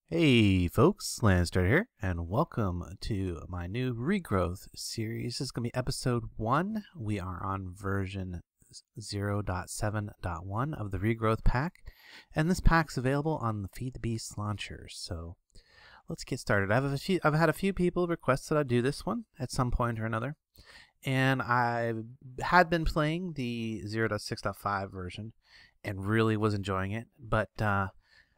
Hey folks, Landstryder here, and welcome to my new Regrowth series. This is going to be episode 1. We are on version 0.7.1 of the Regrowth pack, and this pack's available on the Feed the Beast launcher. So let's get started. I've had a few people request that I do this one at some point or another, and I had been playing the 0.6.5 version and really was enjoying it, but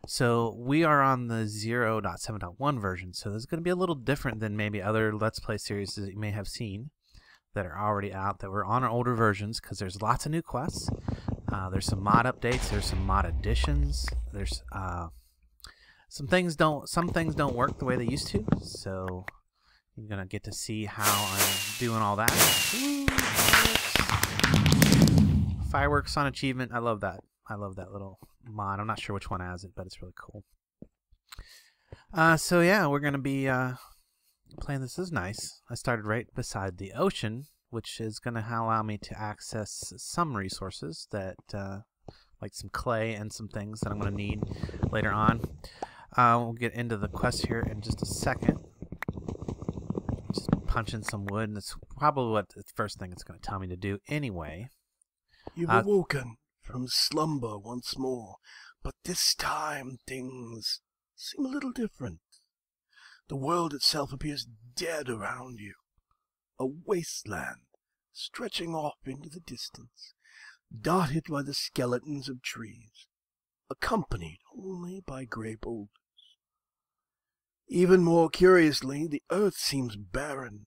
so we are on the 0.7.1 version, so this is going to be a little different than maybe other Let's Play series that you may have seen that are already out that were on our older versions, because there's lots of new quests. There's some mod updates, there's some mod additions, there's some things don't work the way they used to, so you're going to get to see how I'm doing all that. Ooh, fireworks on achievement, I love that. I love that little mod. I'm not sure which one has it, but it's really cool. So yeah, we're going to be playing this. Is nice. I started right beside the ocean, which is going to allow me to access some resources that, like some clay and some things that I'm going to need later on. We'll get into the quest here in just a second. Just punching some wood, and that's probably what the first thing it's going to tell me to do anyway. You've awoken from slumber once more, but this time things seem a little different. The world itself appears dead around you, a wasteland stretching off into the distance, dotted by the skeletons of trees, accompanied only by gray boulders. Even more curiously, the earth seems barren.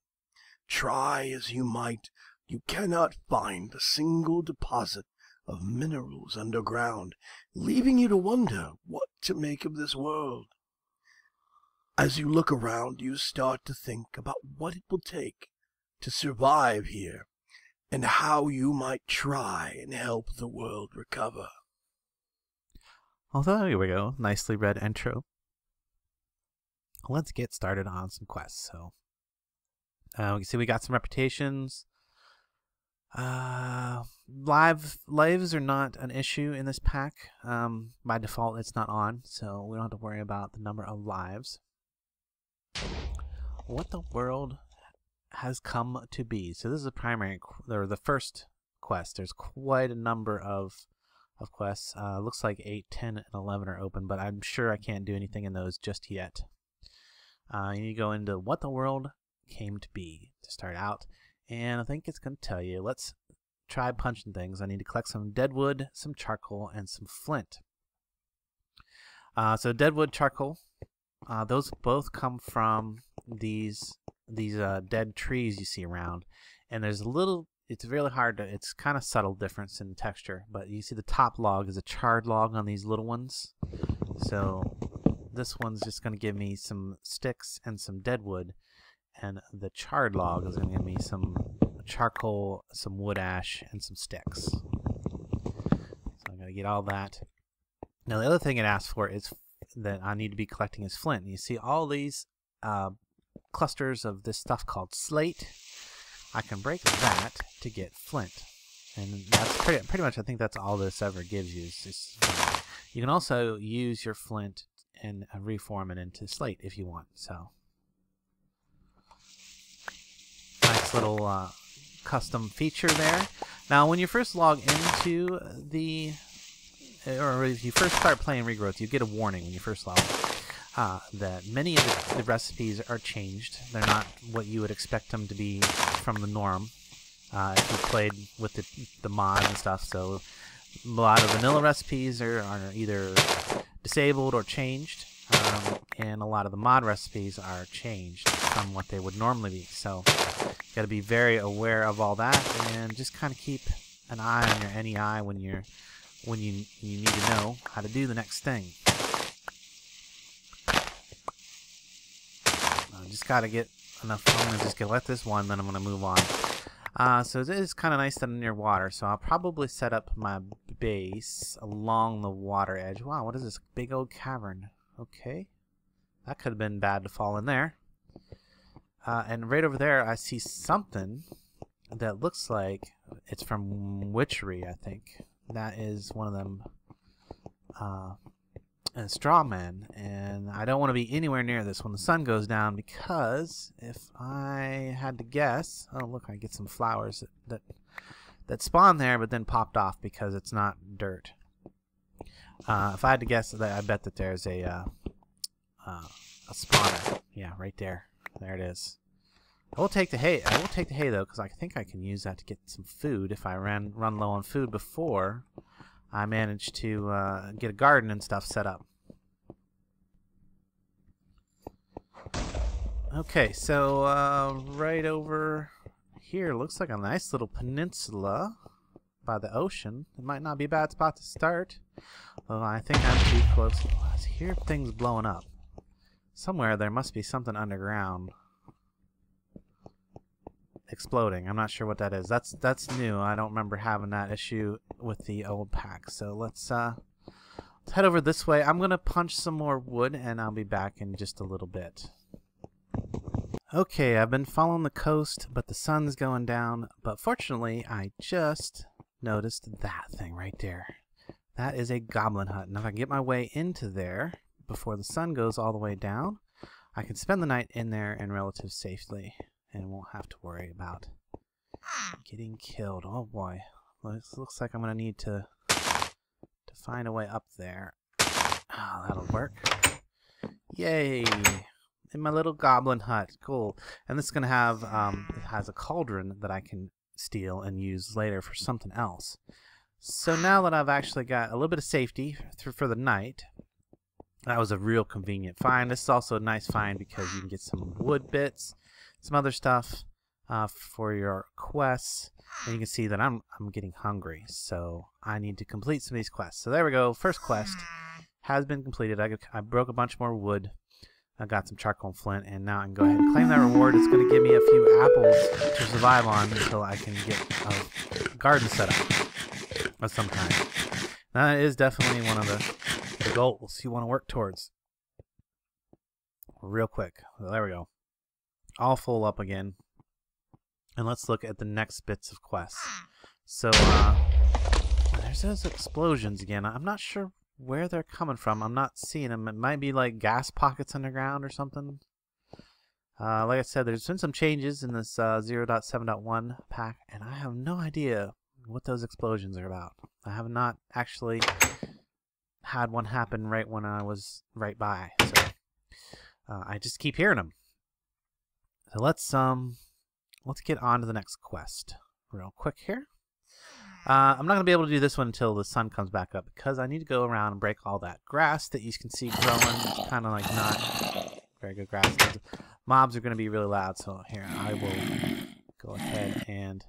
Try as you might, you cannot find a single deposit of minerals underground, leaving you to wonder what to make of this world. As you look around, you start to think about what it will take to survive here and how you might try and help the world recover. Although, here we go. Nicely read intro. Let's get started on some quests. So, we can see we got some reputations. Lives are not an issue in this pack. By default, it's not on, so we don't have to worry about the number of lives. What the world has come to be. So this is a primary, or the first quest. There's quite a number of quests. Looks like 8, 10, and 11 are open, but I'm sure I can't do anything in those just yet. You need to go into what the world came to be to start out. And I think it's going to tell you, let's try punching things. I need to collect some deadwood, some charcoal, and some flint. So deadwood, charcoal, those both come from these dead trees you see around. And there's a little, it's really hard to, it's kind of subtle difference in the texture. But you see the top log is a charred log on these little ones. So this one's just going to give me some sticks and some deadwood. And the charred log is going to give me some charcoal, some wood ash, and some sticks. So I'm going to get all that. Now the other thing it asks for is that I need to be collecting is flint. And you see all these clusters of this stuff called slate. I can break that to get flint. And that's pretty much, I think that's all this ever gives you. You can also use your flint and reform it into slate if you want. So nice little custom feature there. Now, when you first log into the, or if you first start playing Regrowth, you get a warning when you first log that many of the recipes are changed. They're not what you would expect them to be from the norm if you played with the mod and stuff. So a lot of vanilla recipes are either disabled or changed, and a lot of the mod recipes are changed from what they would normally be. So you got to be very aware of all that, and just kind of keep an eye on your NEI when you need to know how to do the next thing. Just got to get enough. I'm going to just let this one, then I'm going to move on. So it is kind of nice that I'm near water, so I'll probably set up my base along the water edge. Wow, what is this big old cavern? Okay, that could have been bad to fall in there. And right over there I see something that looks like it's from Witchery, I think. That is one of them straw men, and And I don't want to be anywhere near this when the sun goes down, because if I had to guess, oh look, I get some flowers that spawn there but then popped off because it's not dirt. If I had to guess, I bet that there's a spawner. Yeah, right there. There it is. I will take the hay. I will take the hay though, because I think I can use that to get some food if I run low on food before I manage to get a garden and stuff set up. Okay, so right over here looks like a nice little peninsula by the ocean. It might not be a bad spot to start. Well, I think I'm too close. I hear things blowing up. Somewhere there must be something underground exploding. I'm not sure what that is. That's new. I don't remember having that issue with the old pack. So let's head over this way. I'm gonna punch some more wood and I'll be back in just a little bit. Okay, I've been following the coast, but the sun's going down. But fortunately, I just noticed that thing right there. That is a goblin hut. And if I can get my way into there before the sun goes all the way down, I can spend the night in there in relative safety and won't have to worry about getting killed. Oh boy. Well, this looks like I'm going to need to find a way up there. Oh, that'll work. Yay! In my little goblin hut. Cool. And this is going to have, it has a cauldron that I can steal and use later for something else. So now that I've actually got a little bit of safety for the night, that was a real convenient find. This is also a nice find because you can get some wood bits, some other stuff for your quests. And you can see that I'm getting hungry, so I need to complete some of these quests. So there we go. First quest has been completed. I broke a bunch more wood. I got some charcoal and flint, and now I can go ahead and claim that reward. It's going to give me a few apples to survive on until I can get a garden set up of some kind. That is definitely one of the goals you want to work towards. Real quick. So there we go. All full up again. And let's look at the next bits of quests. So, there's those explosions again. I'm not sure where they're coming from. I'm not seeing them. It might be like gas pockets underground or something. Like I said, there's been some changes in this 0.7.1 pack, and I have no idea what those explosions are about. I have not actually had one happen right when I was right by, so I just keep hearing them. So let's get on to the next quest real quick here. I'm not going to be able to do this one until the sun comes back up because I need to go around and break all that grass that you can see growing. It's kind of like not very good grass. Mobs are going to be really loud, so here I will go ahead and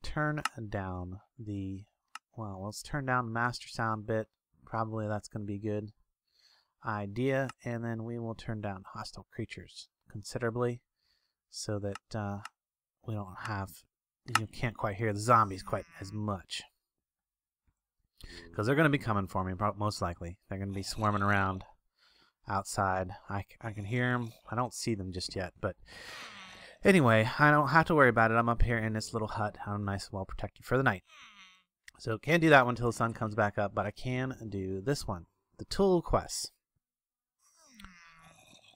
turn down the, well, let's turn down the master sound bit. Probably that's going to be a good idea. And then we will turn down hostile creatures considerably so that we don't have, you can't quite hear the zombies quite as much. Because they're going to be coming for me, most likely. They're going to be swarming around outside. I can hear them. I don't see them just yet, but anyway, I don't have to worry about it. I'm up here in this little hut. I'm nice and well protected for the night. So can't do that one until the sun comes back up, but I can do this one, the tool quests.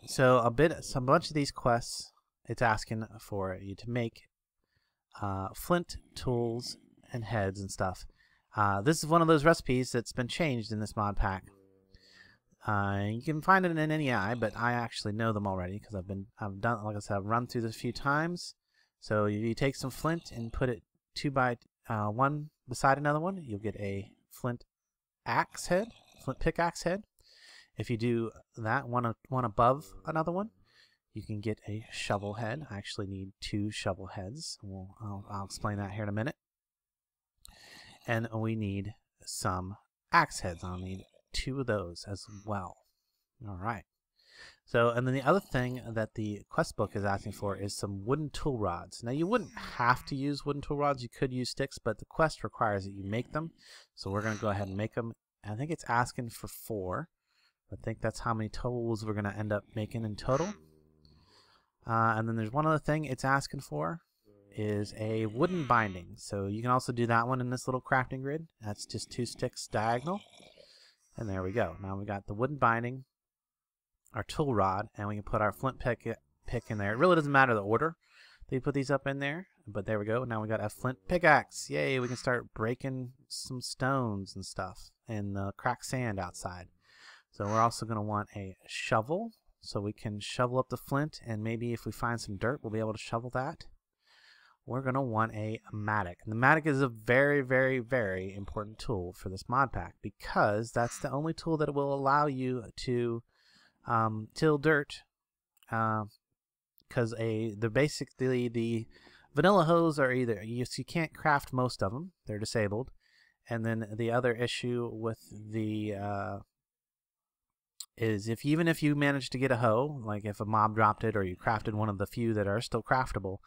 So a bunch of these quests, it's asking for you to make flint tools and heads and stuff. This is one of those recipes that's been changed in this mod pack. You can find it in NEI, but I actually know them already because I've done, like I said, I've run through this a few times. So you take some flint and put it one beside another one. You'll get a flint axe head, flint pickaxe head. If you do that one above another one, you can get a shovel head. I actually need 2 shovel heads. I'll explain that here in a minute. And we need some axe heads. I'll need 2 of those as well. All right. So, and then the other thing that the quest book is asking for is some wooden tool rods. Now, you wouldn't have to use wooden tool rods. You could use sticks, but the quest requires that you make them. So we're going to go ahead and make them. I think it's asking for 4. I think that's how many tools we're going to end up making in total. And then there's one other thing it's asking for is a wooden binding. So you can also do that one in this little crafting grid. That's just 2 sticks diagonal. And there we go. Now we got the wooden binding. our tool rod, and we can put our flint pick in there. It really doesn't matter the order that you put these up in there, but there we go. Now we got a flint pickaxe. Yay, we can start breaking some stones and stuff and the cracked sand outside. So we're also going to want a shovel, so we can shovel up the flint, and maybe if we find some dirt, we'll be able to shovel that. We're going to want a mattock. And the mattock is a very, very, very important tool for this mod pack, because that's the only tool that will allow you to till dirt. Because basically the vanilla hoes are either you can't craft most of them; they're disabled. And then the other issue with the is even if you manage to get a hoe, like if a mob dropped it or you crafted one of the few that are still craftable,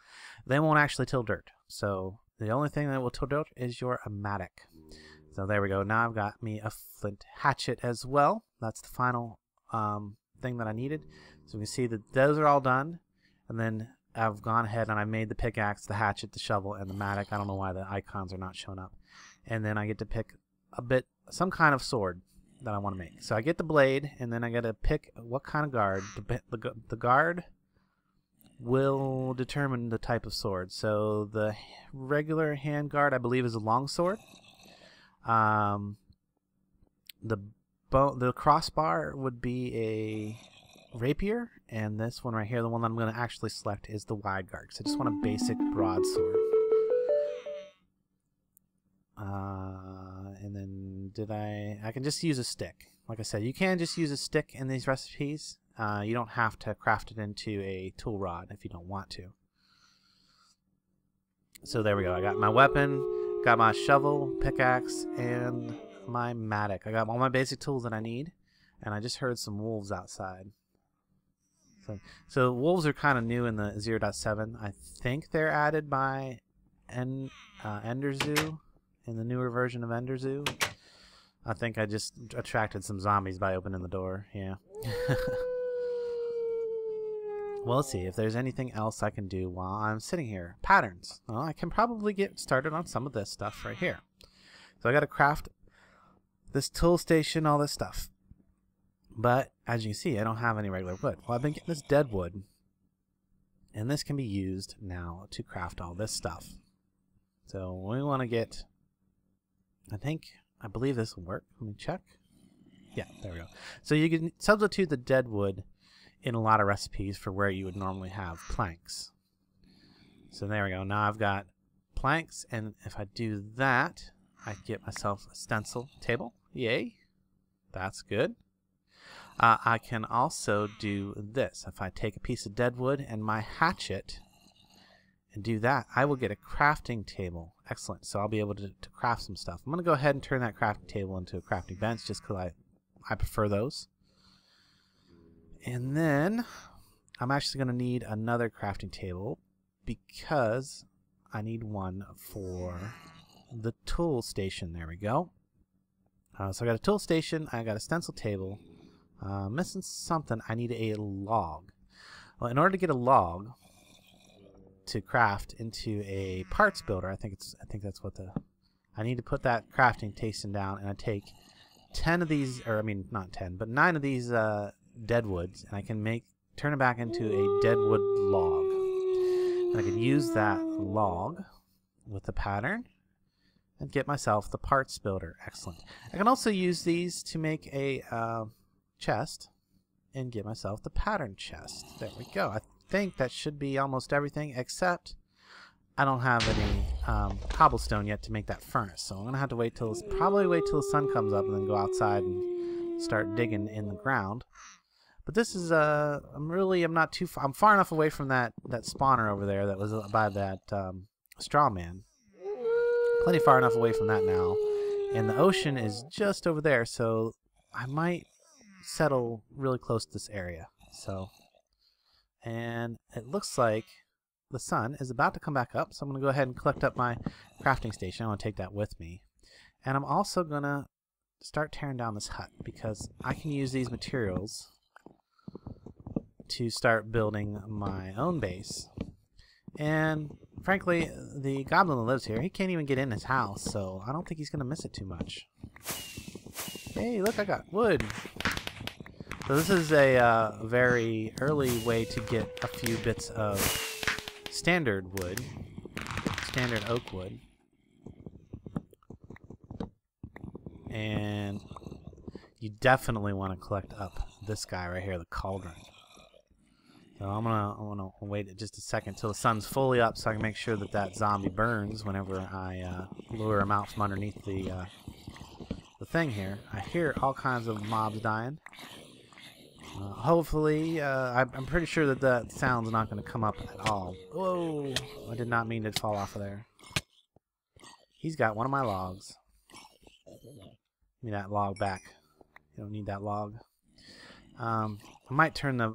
they won't actually till dirt. So the only thing that will till dirt is your mattock. So there we go. Now I've got me a flint hatchet as well. That's the final thing that I needed. So we can see that those are all done. And then I've gone ahead and I made the pickaxe, the hatchet, the shovel, and the mattock. I don't know why the icons are not showing up. And then I get to pick some kind of sword that I want to make. So I get the blade, and then I got to pick what kind of guard. The guard will determine the type of sword. So the regular hand guard, I believe, is a long sword. The crossbar would be a rapier, and this one right here, the one that I'm going to actually select, is the wide guard. So I just want a basic broadsword. And then I can just use a stick. Like I said, you can just use a stick in these recipes. You don't have to craft it into a tool rod if you don't want to. So there we go. I got my weapon, got my shovel, pickaxe, and my mattock. I got all my basic tools that I need, and I just heard some wolves outside. So wolves are kind of new in the 0.7. I think they're added by Enderzoo. In the newer version of Enderzoo. I think I just attracted some zombies by opening the door. Yeah. Well, let's see if there's anything else I can do while I'm sitting here. Patterns. Well, I can probably get started on some of this stuff right here. So I got to craft this tool station, all this stuff. But as you can see, I don't have any regular wood. Well, I've been getting this dead wood, and this can be used now to craft all this stuff. So we want to get, I believe this will work. Let me check. Yeah, there we go. So you can substitute the dead wood in a lot of recipes for where you would normally have planks. So there we go. Now I've got planks, and if I do that, I get myself a stencil table. Yay. That's good. I can also do this. If I take a piece of dead wood and my hatchet and do that, I will get a crafting table. Excellent. So I'll be able to craft some stuff. I'm going to go ahead and turn that crafting table into a crafting bench just because I prefer those. And then I'm actually going to need another crafting table because I need one for the tool station. There we go. So I got a tool station. I got a stencil table. Missing something. I need a log. Well, in order to get a log to craft into a parts builder, I think that's what I need to put that crafting station down, and I take 10 of these, or I mean not 10, but 9 of these dead woods, and I can turn it back into a dead wood log. And I can use that log with the pattern and get myself the parts builder. Excellent. I can also use these to make a chest and get myself the pattern chest. There we go. I think that should be almost everything, except I don't have any cobblestone yet to make that furnace, so I'm gonna have to probably wait till the sun comes up and then go outside and start digging in the ground. But this is I'm not too far. I'm far enough away from that spawner over there that was by that straw man. Plenty far enough away from that now, and the ocean is just over there, so I might settle really close to this area. So, and it looks like the sun is about to come back up, so I'm going to go ahead and collect up my crafting station. I want to take that with me, and I'm also going to start tearing down this hut because I can use these materials to start building my own base. And frankly, the goblin that lives here, he can't even get in his house, so I don't think he's going to miss it too much. Hey, look, I got wood. So this is a very early way to get a few bits of standard wood, standard oak wood. And you definitely want to collect up this guy right here, the cauldron. So I'm gonna wait just a second till the sun's fully up, so I can make sure that that zombie burns whenever I lure him out from underneath the thing here. I hear all kinds of mobs dying. Hopefully, I'm pretty sure that that sound's not going to come up at all. Whoa! I did not mean to fall off of there. He's got one of my logs. Give me that log back. You don't need that log. I might turn the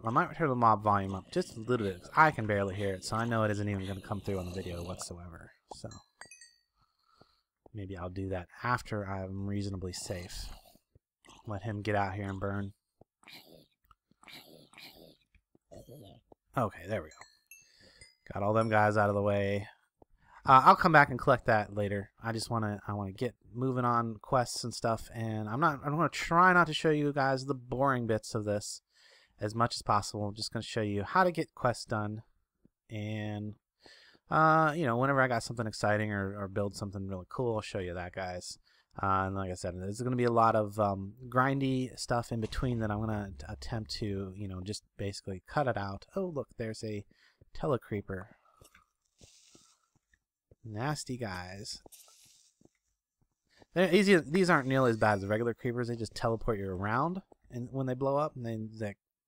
mob volume up just a little bit, 'cause I can barely hear it, so I know it isn't even going to come through on the video whatsoever. So maybe I'll do that after I'm reasonably safe. Let him get out here and burn. Okay, there we go. Got all them guys out of the way. I'll come back and collect that later. I want to get moving on quests and stuff, and I'm going to try not to show you guys the boring bits of this as much as possible. I'm just going to show you how to get quests done, and you know, whenever I got something exciting or build something really cool, I'll show you that, guys. And like I said, there's going to be a lot of grindy stuff in between that I'm going to attempt to, you know, just basically cut it out. Oh, look, there's a telecreeper. Nasty guys. These aren't nearly as bad as the regular creepers. They just teleport you around, and when they blow up, and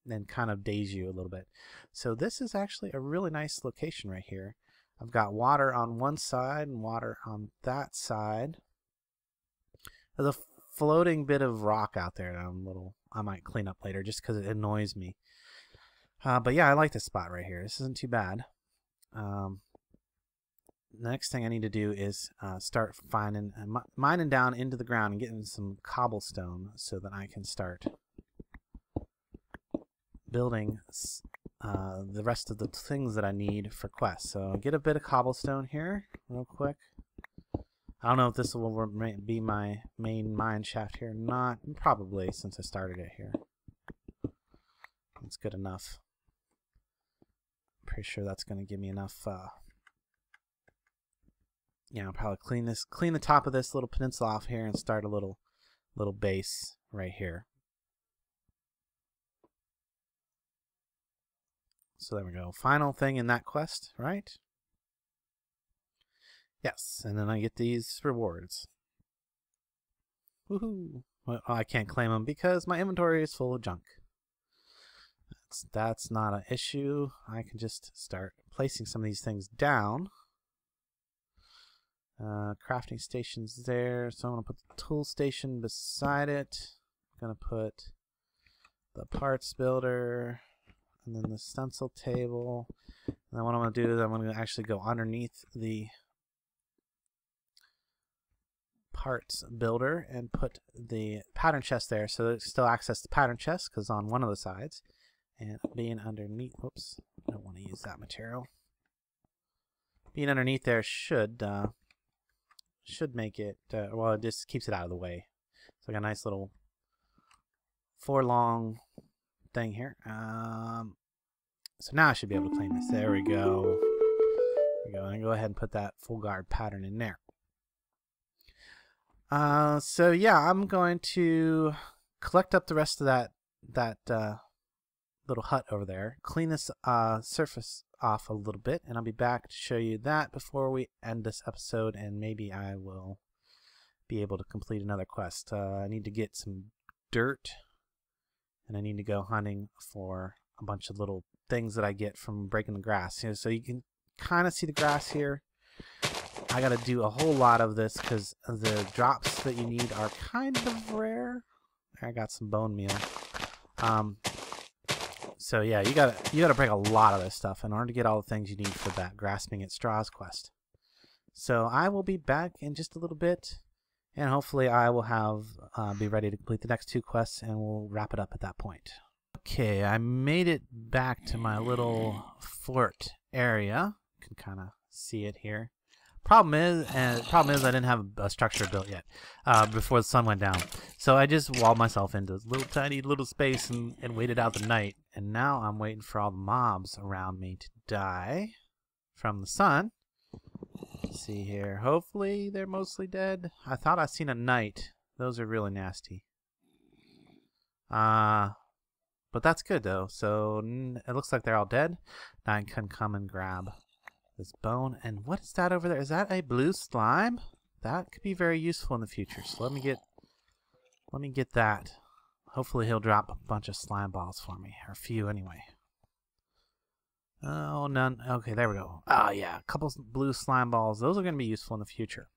then kind of daze you a little bit. So this is actually a really nice location right here. I've got water on one side and water on that side. There's a floating bit of rock out there that I might clean up later just because it annoys me. But yeah, I like this spot right here. This isn't too bad. The next thing I need to do is start mining down into the ground and getting some cobblestone so that I can start building the rest of the things that I need for quests. So I'll get a bit of cobblestone here real quick. I don't know if this will be my main mine shaft here or not. Probably, since I started it here. It's good enough. I'm pretty sure that's going to give me enough. Yeah, I'll probably clean the top of this little peninsula off here and start a little base right here. So there we go. Final thing in that quest, right? Yes, and then I get these rewards. Woohoo! Well, I can't claim them because my inventory is full of junk. That's not an issue. I can just start placing some of these things down. Crafting station's there, so I'm going to put the tool station beside it. I'm going to put the parts builder, and then the stencil table. And then what I'm going to do is I'm going to actually go underneath the parts builder and put the pattern chest there so that it still access the pattern chest, because on one of the sides, and being underneath, whoops, I don't want to use that material. Being underneath there should make it, well, it just keeps it out of the way. It's like a nice little 4-long thing here. So now I should be able to claim this. There we go. There we go. And go ahead and put that full guard pattern in there. So yeah, I'm going to collect up the rest of that little hut over there, clean this surface off a little bit, and I'll be back to show you that before we end this episode, and maybe I will be able to complete another quest. I need to get some dirt, and I need to go hunting for a bunch of little things that I get from breaking the grass. You know, so you can kind of see the grass here. I got to do a whole lot of this because the drops that you need are kind of rare. I got some bone meal. So yeah, you gotta break a lot of this stuff in order to get all the things you need for that grasping at straws quest. So I will be back in just a little bit, and hopefully I will be ready to complete the next 2 quests, and we'll wrap it up at that point. Okay, I made it back to my little fort area. You can kind of see it here. Problem is I didn't have a structure built yet before the sun went down. So I just walled myself into this little tiny little space and waited out the night. And now I'm waiting for all the mobs around me to die from the sun. Let's see here. Hopefully they're mostly dead. I thought I seen a knight. Those are really nasty. But that's good though. So it looks like they're all dead. Now I can come and grab this bone. And what is that over there? Is that a blue slime? That could be very useful in the future. So let me get that. Hopefully he'll drop a bunch of slime balls for me, or a few anyway. Oh, none. Okay, there we go. Oh yeah, a couple blue slime balls. Those are going to be useful in the future.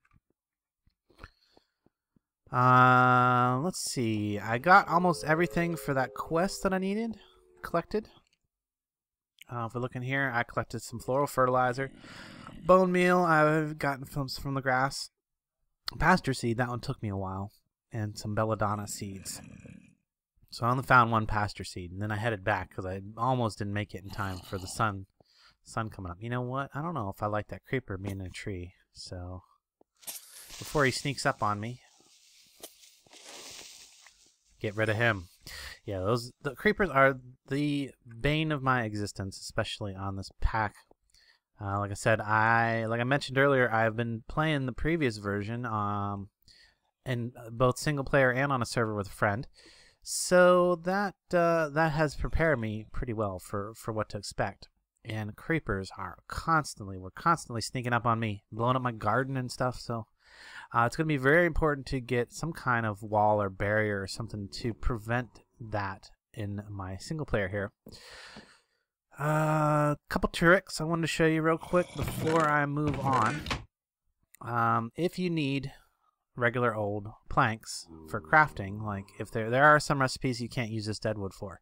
Let's see. I got almost everything for that quest that I needed collected. If we're looking here, I collected some floral fertilizer, bone meal I've gotten from the grass, pasture seed, that one took me a while, and some belladonna seeds. So I only found one pasture seed, and then I headed back because I almost didn't make it in time for the sun coming up. You know what? I don't know if I like that creeper being in a tree. So before he sneaks up on me, get rid of him. Yeah, the creepers are the bane of my existence, especially on this pack. Like I said, like I mentioned earlier, I've been playing the previous version in both single player and on a server with a friend. So that has prepared me pretty well for what to expect. And creepers we're constantly sneaking up on me, blowing up my garden and stuff. So it's going to be very important to get some kind of wall or barrier or something to prevent that in my single player here. Couple tricks I wanted to show you real quick before I move on. If you need regular old planks for crafting, like if there are some recipes you can't use this deadwood for,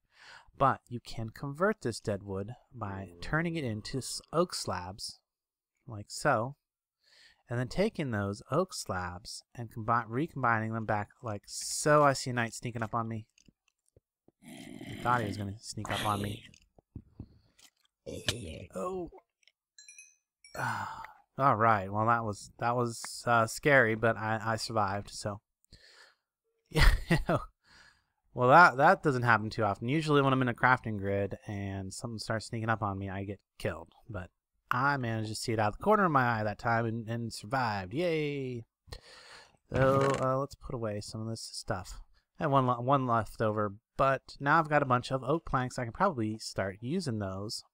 but you can convert this deadwood by turning it into oak slabs, like so. And then taking those oak slabs and recombining them back like so. I see a knight sneaking up on me. I thought he was going to sneak up on me. Oh. All right. Well, that was scary, but I survived. So yeah. Well, that doesn't happen too often. Usually when I'm in a crafting grid and something starts sneaking up on me, I get killed. But I managed to see it out of the corner of my eye that time and survived. Yay! So let's put away some of this stuff. I had one left over, but now I've got a bunch of oak planks. I can probably start using those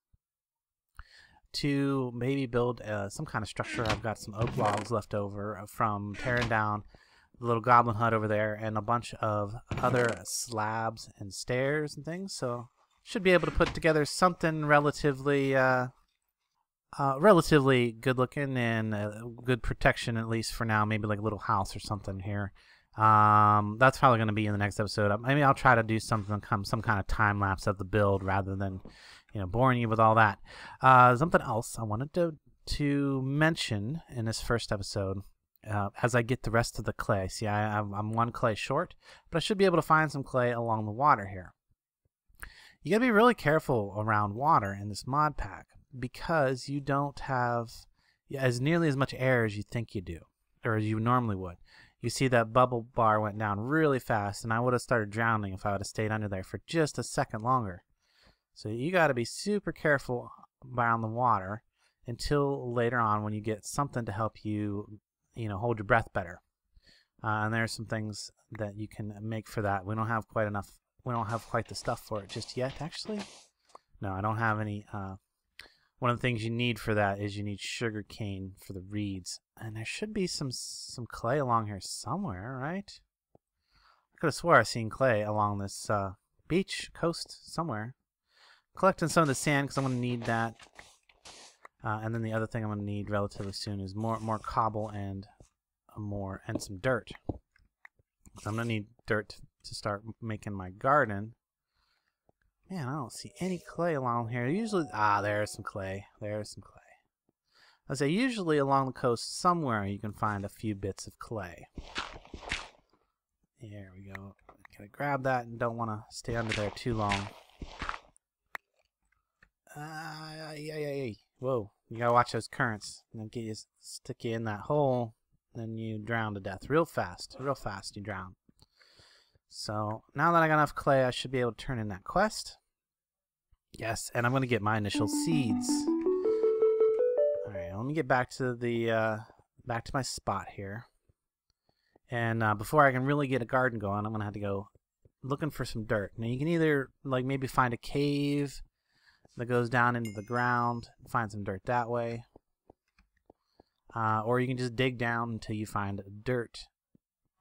to maybe build some kind of structure. I've got some oak logs left over from tearing down the little goblin hut over there and a bunch of other slabs and stairs and things. So should be able to put together something relatively good looking and good protection, at least for now. Maybe like a little house or something here. That's probably going to be in the next episode. Maybe I'll try to do something, some kind of time lapse of the build rather than, boring you with all that. Something else I wanted to mention in this first episode, as I get the rest of the clay. See, I'm one clay short, but I should be able to find some clay along the water here. You got to be really careful around water in this mod pack, because you don't have as nearly as much air as you think you do, or as you normally would. You see that bubble bar went down really fast, and I would have started drowning if I would have stayed under there for just a second longer. So you got to be super careful around the water until later on when you get something to help you, hold your breath better. And there's some things that you can make for that. We don't have quite enough. We don't have quite the stuff for it just yet, actually. No, I don't have any. One of the things you need for that is you need sugar cane for the reeds. And there should be some clay along here somewhere, right? I could have swore I seen clay along this beach coast somewhere. Collecting some of the sand because I'm going to need that. And then the other thing I'm going to need relatively soon is more cobble and some dirt. So I'm going to need dirt to start making my garden. Man, I don't see any clay along here. Usually, there's some clay. There's some clay. I say usually along the coast somewhere you can find a few bits of clay. There we go. Gotta grab that and don't want to stay under there too long. Whoa, You gotta watch those currents. And then stick you in that hole, then you drown to death real fast. Real fast you drown. So now that I got enough clay, I should be able to turn in that quest. Yes, and I'm gonna get my initial seeds. All right, let me get back to the back to my spot here. And before I can really get a garden going, I'm gonna have to go looking for some dirt. Now you can either like maybe find a cave that goes down into the ground, find some dirt that way, or you can just dig down until you find dirt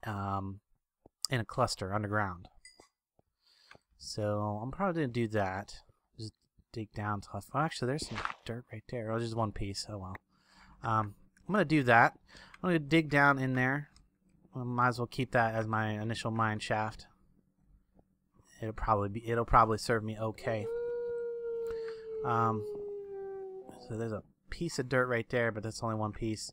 in a cluster underground. So I'm probably gonna do that. Just dig down till actually there's some dirt right there. Oh, just one piece. Oh well. I'm gonna do that. I'm gonna dig down in there. I might as well keep that as my initial mine shaft. It'll probably serve me okay. So there's a piece of dirt right there, but that's only one piece.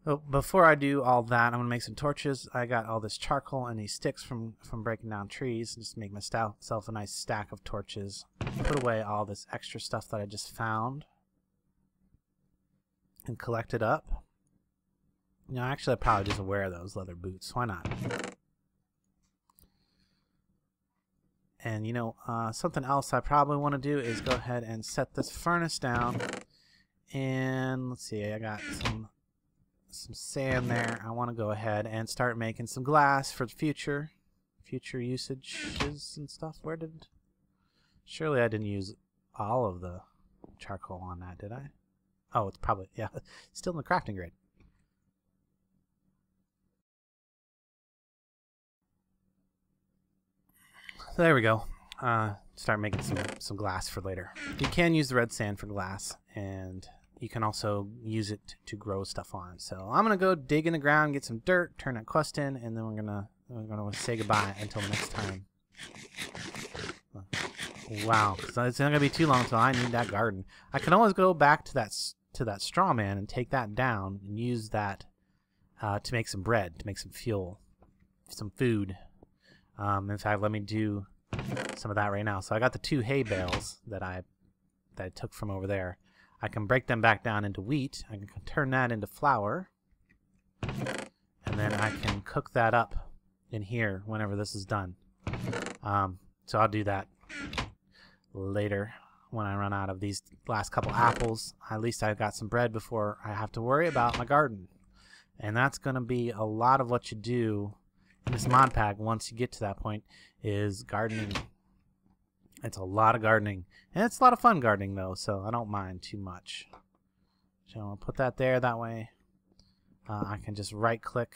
So before I do all that, I'm gonna make some torches. I got all this charcoal and these sticks from breaking down trees. Just make myself a nice stack of torches. Put away all this extra stuff that I just found and collect it up. You know, actually, I probably just wear those leather boots. Why not? And you know, something else I probably want to do is go ahead and set this furnace down. And let's see, I got some sand there. I want to go ahead and start making some glass for the future usages and stuff. Surely I didn't use all of the charcoal on that, did I? Oh, it's probably, yeah, still in the crafting grid. So there we go. Start making some glass for later. You can use the red sand for glass, and you can also use it to grow stuff on. So I'm gonna go dig in the ground, get some dirt, turn that quest in, and then we're gonna say goodbye until next time. Wow, so it's not gonna be too long until I need that garden. I can always go back to that straw man and take that down and use that to make some bread, to make some fuel, some food. In fact, let me do some of that right now. So I got the 2 hay bales that I took from over there. I can break them back down into wheat. I can turn that into flour, and then I can cook that up in here whenever this is done. So I'll do that later when I run out of these last couple apples. At least I've got some bread before I have to worry about my garden. And that's going to be a lot of what you do in this mod pack once you get to that point, is gardening. It's a lot of gardening, and it's a lot of fun gardening though, so I don't mind too much. So I'll put that there. That way I can just right click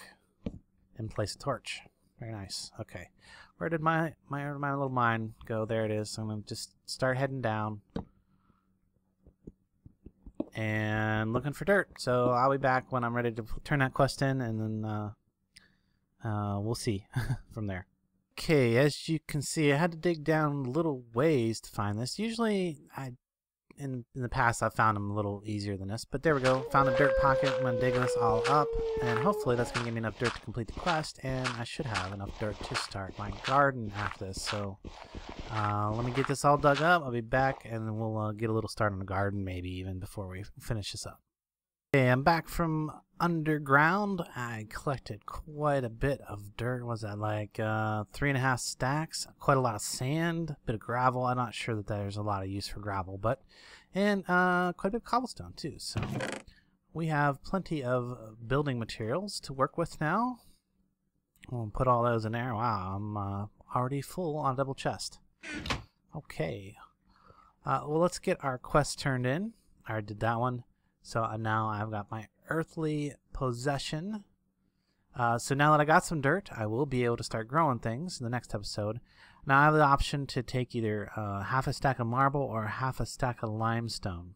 and place a torch. Very nice. Okay, where did my little mine go? There it is. So I'm gonna just start heading down and looking for dirt. So I'll be back when I'm ready to turn that quest in, and then we'll see from there. Okay, as you can see, I had to dig down a little ways to find this. Usually, in the past, I've found them a little easier than this. But there we go. Found a dirt pocket. I'm going to dig this all up. And hopefully that's going to give me enough dirt to complete the quest. And I should have enough dirt to start my garden after this. So let me get this all dug up. I'll be back, and then we'll get a little start on the garden, maybe even before we finish this up. Okay, I'm back from underground. I collected quite a bit of dirt. Was that like 3.5 stacks? Quite a lot of sand, a bit of gravel. I'm not sure that there's a lot of use for gravel, but and quite a bit of cobblestone too. So we have plenty of building materials to work with now. We'll put all those in there. Wow, I'm already full on double chest. Okay, well, let's get our quest turned in. I already did that one. So now I've got my earthly possession. So now that I got some dirt, I will be able to start growing things in the next episode. Now I have the option to take either half a stack of marble or half a stack of limestone.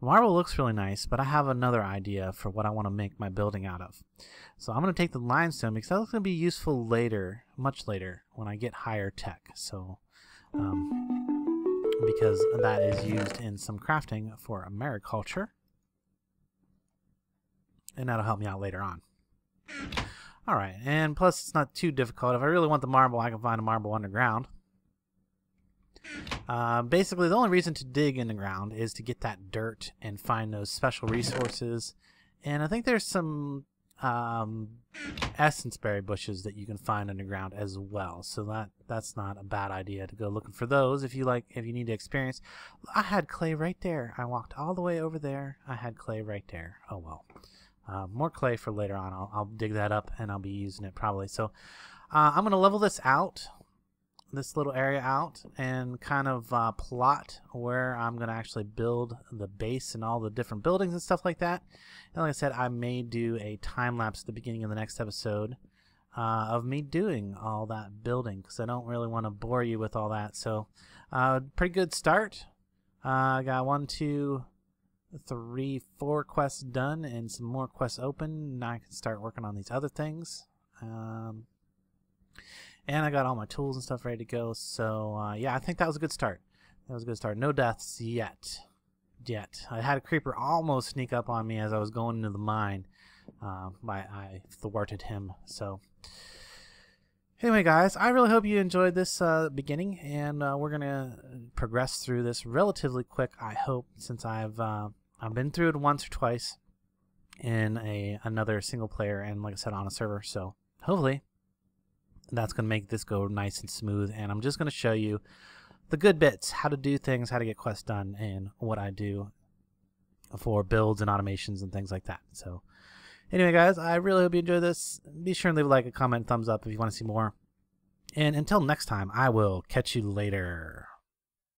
Marble looks really nice, but I have another idea for what I want to make my building out of. So I'm going to take the limestone because that's going to be useful later, much later, when I get higher tech. So because that is used in some crafting for mariculture, and that'll help me out later on. Alright, and plus it's not too difficult. If I really want the marble, I can find a marble underground. Basically, the only reason to dig in the ground is to get that dirt and find those special resources. And I think there's some essence berry bushes that you can find underground as well. So that's not a bad idea to go looking for those if you need to experience. I had clay right there. I walked all the way over there. I had clay right there. Oh well. More clay for later on. I'll dig that up and I'll be using it probably. So I'm gonna level this out, this little area out, and kind of plot where I'm gonna actually build the base and all the different buildings and stuff like that. And like I said, I may do a time lapse at the beginning of the next episode of me doing all that building, because I don't really want to bore you with all that. So pretty good start. I got 1, 2, 3, 4 quests done and some more quests open. Now I can start working on these other things. And I got all my tools and stuff ready to go. So yeah, I think that was a good start. That was a good start. No deaths yet. I had a creeper almost sneak up on me as I was going into the mine. I thwarted him. So anyway, guys, I really hope you enjoyed this beginning, and we're gonna progress through this relatively quick, I hope, since I've been through it once or twice in another single player, and like I said, on a server. So hopefully that's gonna make this go nice and smooth. And I'm just gonna show you the good bits, how to do things, how to get quests done, and what I do for builds and automations and things like that. So anyway, guys, I really hope you enjoyed this. Be sure and leave a like, a comment, thumbs up if you want to see more. And until next time, I will catch you later.